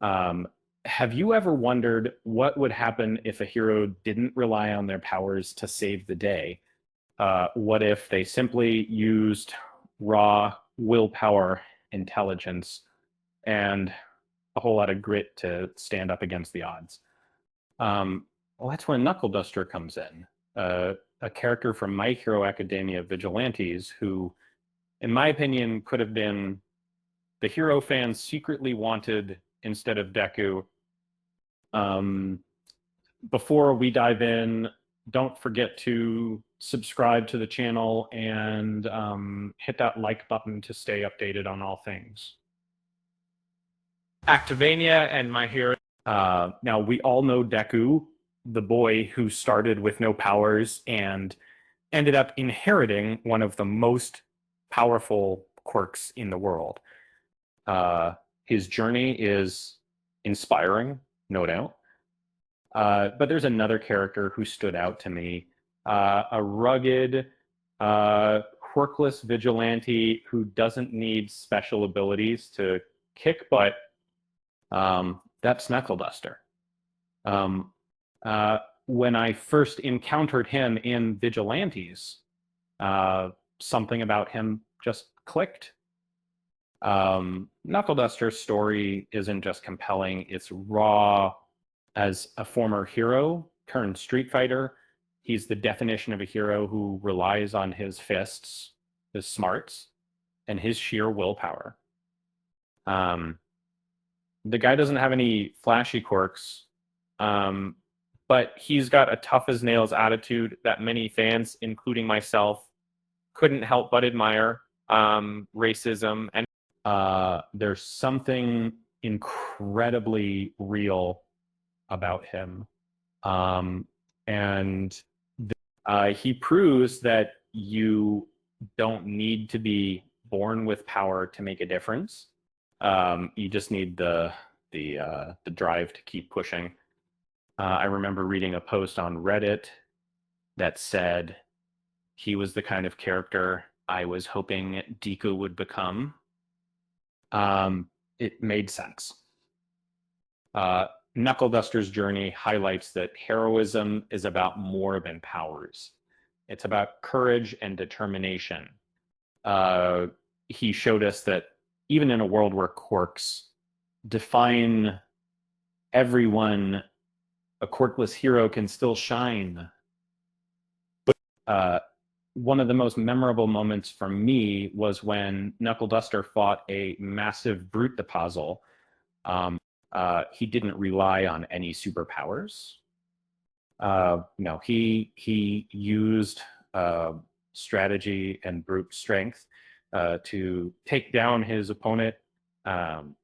Um, have you ever wondered what would happen if a hero didn't rely on their powers to save the day? What if they simply used raw willpower, intelligence, and a whole lot of grit to stand up against the odds? Um, well, that's when Knuckleduster comes in, a character from My Hero Academia Vigilantes, who, in my opinion, could have been the hero fans secretly wanted instead of Deku. Um, before we dive in, don't forget to subscribe to the channel and hit that like button to stay updated on all things Activania and My Hero. Now, we all know Deku, the boy who started with no powers and ended up inheriting one of the most powerful quirks in the world. Uh, his journey is inspiring, no doubt. But there's another character who stood out to me, a rugged, quirkless vigilante who doesn't need special abilities to kick butt. That's Knuckleduster. Um, uh, when I first encountered him in Vigilantes, uh, something about him just clicked. Knuckleduster's story isn't just compelling, it's raw. As a former hero turned street fighter, he's the definition of a hero who relies on his fists, his smarts, and his sheer willpower. Um, the guy doesn't have any flashy quirks, um, but he's got a tough as nails attitude that many fans, including myself, couldn't help but admire. Racism and there's something incredibly real about him. Um, and he proves that you don't need to be born with power to make a difference. You just need the drive to keep pushing. I remember reading a post on Reddit that said he was the kind of character I was hoping Deku would become. It made sense. Uh, Knuckleduster's journey highlights that heroism is about more than powers. It's about courage and determination. Uh, he showed us that even in a world where quirks define everyone, a quirkless hero can still shine. Uh, one of the most memorable moments for me was when Knuckleduster fought a massive brute deposit. He didn't rely on any superpowers. No, he used strategy and brute strength to take down his opponent. Um,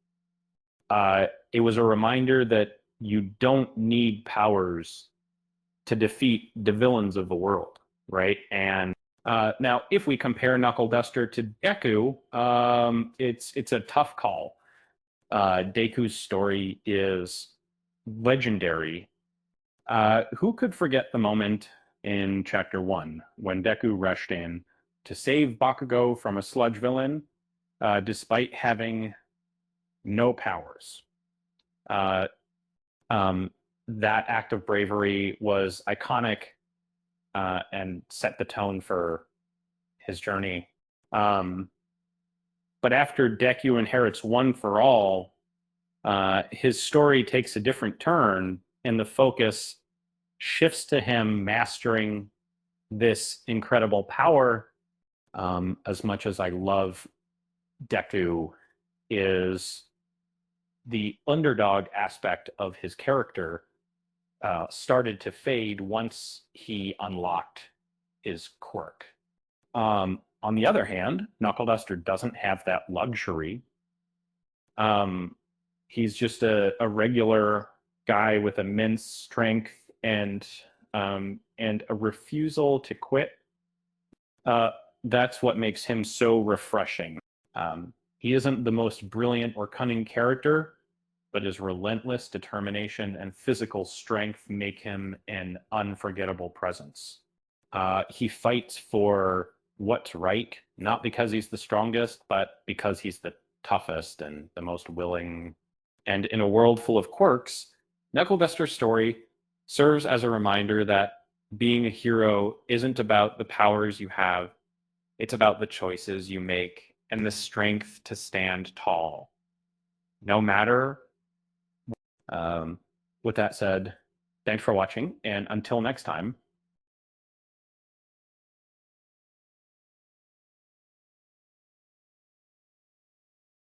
it was a reminder that you don't need powers to defeat the villains of the world, right? And now, if we compare Knuckleduster to Deku, it's a tough call. Deku's story is legendary. Who could forget the moment in Chapter 1 when Deku rushed in to save Bakugo from a sludge villain despite having no powers? Uh, um, that act of bravery was iconic and set the tone for his journey. Um, but after Deku inherits One for All, his story takes a different turn, and the focus shifts to him mastering this incredible power. As much as I love Deku, is the underdog aspect of his character started to fade once he unlocked his quirk. On the other hand, Knuckleduster doesn't have that luxury. Um, he's just a regular guy with immense strength and a refusal to quit. Uh, that's what makes him so refreshing. He isn't the most brilliant or cunning character, but his relentless determination and physical strength make him an unforgettable presence. He fights for what's right, not because he's the strongest, but because he's the toughest and the most willing. And in a world full of quirks, Knuckleduster's story serves as a reminder that being a hero isn't about the powers you have, it's about the choices you make and the strength to stand tall, no matter. Um, with that said, thanks for watching, and until next time,